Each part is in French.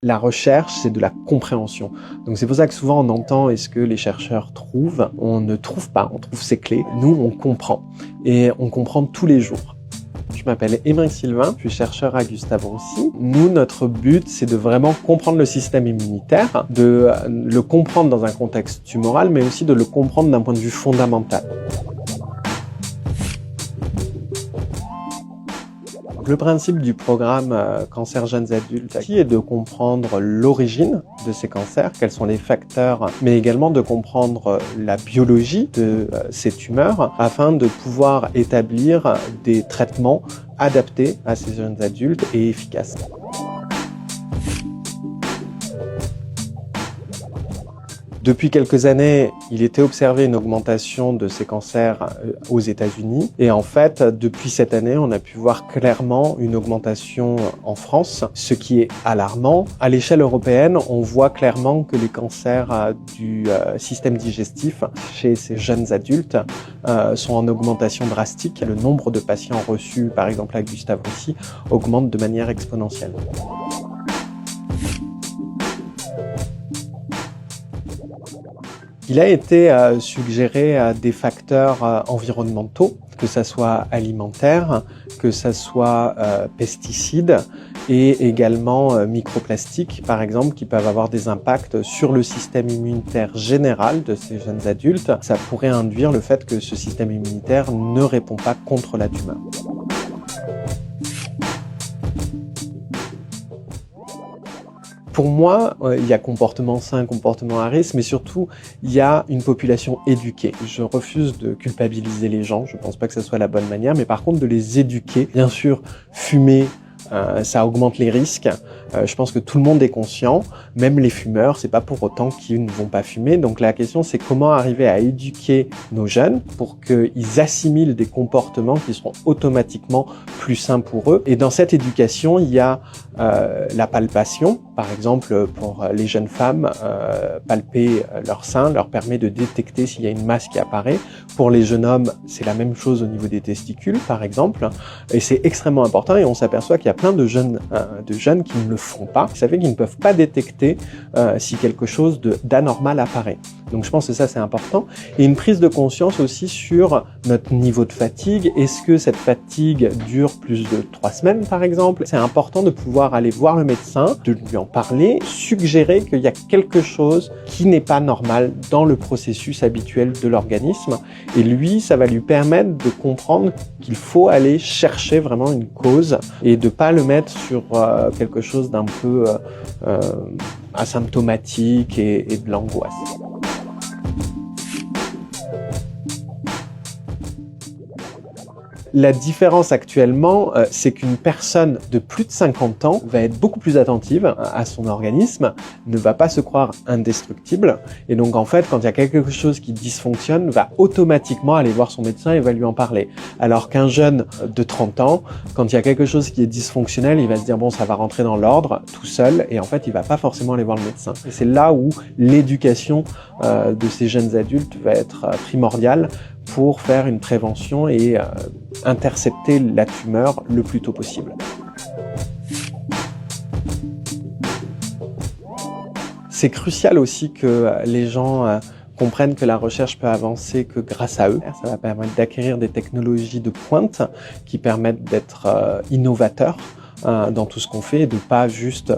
La recherche, c'est de la compréhension. Donc c'est pour ça que souvent on entend est-ce que les chercheurs trouvent? On ne trouve pas, on trouve ses clés. Nous, on comprend. Et on comprend tous les jours. Je m'appelle Aymeric Sylvain, je suis chercheur à Gustave Roussy. Nous, notre but, c'est de vraiment comprendre le système immunitaire, de le comprendre dans un contexte tumoral, mais aussi de le comprendre d'un point de vue fondamental. Le principe du programme Cancer Jeunes Adultes est de comprendre l'origine de ces cancers, quels sont les facteurs, mais également de comprendre la biologie de ces tumeurs afin de pouvoir établir des traitements adaptés à ces jeunes adultes et efficaces. Depuis quelques années, il était observé une augmentation de ces cancers aux États-Unis. Et en fait, depuis cette année, on a pu voir clairement une augmentation en France, ce qui est alarmant. À l'échelle européenne, on voit clairement que les cancers du système digestif chez ces jeunes adultes sont en augmentation drastique. Le nombre de patients reçus, par exemple à Gustave Roussy, augmente de manière exponentielle. Il a été suggéré des facteurs environnementaux, que ça soit alimentaire, que ça soit pesticides et également microplastiques, par exemple, qui peuvent avoir des impacts sur le système immunitaire général de ces jeunes adultes. Ça pourrait induire le fait que ce système immunitaire ne répond pas contre la tumeur. Pour moi, il y a comportement sain, comportement à risque, mais surtout, il y a une population éduquée. Je refuse de culpabiliser les gens, je ne pense pas que ce soit la bonne manière, mais par contre de les éduquer. Bien sûr, fumer, ça augmente les risques. Je pense que tout le monde est conscient, même les fumeurs, c'est pas pour autant qu'ils ne vont pas fumer. Donc la question, c'est comment arriver à éduquer nos jeunes pour qu'ils assimilent des comportements qui seront automatiquement plus sains pour eux. Et dans cette éducation, il y a la palpation. Par exemple, pour les jeunes femmes, palper leur sein leur permet de détecter s'il y a une masse qui apparaît. Pour les jeunes hommes, c'est la même chose au niveau des testicules, par exemple. Et c'est extrêmement important et on s'aperçoit qu'il y a plein de jeunes qui ne le font pas. Vous savez qu'ils ne peuvent pas détecter si quelque chose d'anormal apparaît. Donc je pense que ça c'est important. Et une prise de conscience aussi sur notre niveau de fatigue. Est-ce que cette fatigue dure plus de 3 semaines par exemple? C'est important de pouvoir aller voir le médecin, de lui en parler, suggérer qu'il y a quelque chose qui n'est pas normal dans le processus habituel de l'organisme. Et lui, ça va lui permettre de comprendre qu'il faut aller chercher vraiment une cause et de pas le mettre sur quelque chose d'un peu asymptomatique et de l'angoisse. La différence actuellement, c'est qu'une personne de plus de 50 ans va être beaucoup plus attentive à son organisme, ne va pas se croire indestructible. Et donc en fait, quand il y a quelque chose qui dysfonctionne, va automatiquement aller voir son médecin et va lui en parler. Alors qu'un jeune de 30 ans, quand il y a quelque chose qui est dysfonctionnel, il va se dire bon, ça va rentrer dans l'ordre tout seul et en fait, il va pas forcément aller voir le médecin. Et c'est là où l'éducation de ces jeunes adultes va être primordiale pour faire une prévention et intercepter la tumeur le plus tôt possible. C'est crucial aussi que les gens comprennent que la recherche peut avancer que grâce à eux. Ça va permettre d'acquérir des technologies de pointe qui permettent d'être innovateurs dans tout ce qu'on fait et de pas juste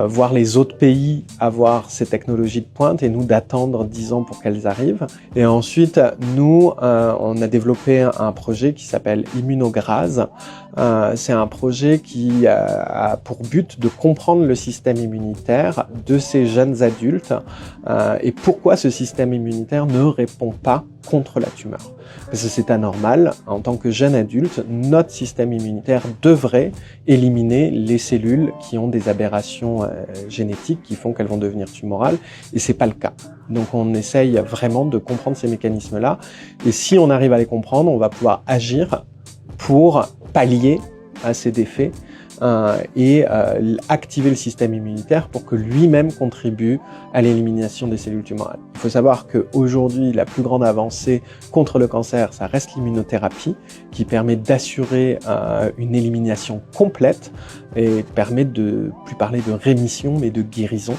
voir les autres pays avoir ces technologies de pointe et nous d'attendre 10 ans pour qu'elles arrivent. Et ensuite, nous, on a développé un projet qui s'appelle Immunograse. C'est un projet qui a pour but de comprendre le système immunitaire de ces jeunes adultes et pourquoi ce système immunitaire ne répond pas contre la tumeur. Parce que c'est anormal, en tant que jeune adulte, notre système immunitaire devrait éliminer les cellules qui ont des aberrations génétiques qui font qu'elles vont devenir tumorales, et c'est pas le cas. Donc on essaye vraiment de comprendre ces mécanismes-là, et si on arrive à les comprendre, on va pouvoir agir pour pallier assez d'effet et activer le système immunitaire pour que lui-même contribue à l'élimination des cellules tumorales. Il faut savoir qu'aujourd'hui, la plus grande avancée contre le cancer, ça reste l'immunothérapie, qui permet d'assurer une élimination complète et permet de plus parler de rémission, mais de guérison.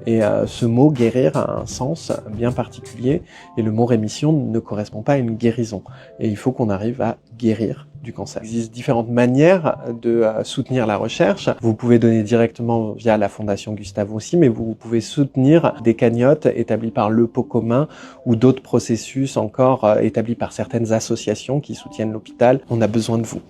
Et ce mot guérir a un sens bien particulier et le mot rémission ne correspond pas à une guérison. Et il faut qu'on arrive à guérir du cancer. Il existe différentes manières de soutenir la recherche. Vous pouvez donner directement via la Fondation Gustave Roussy, mais vous pouvez soutenir des cagnottes établies par le Pot commun ou d'autres processus encore établis par certaines associations qui soutiennent l'hôpital. On a besoin de vous.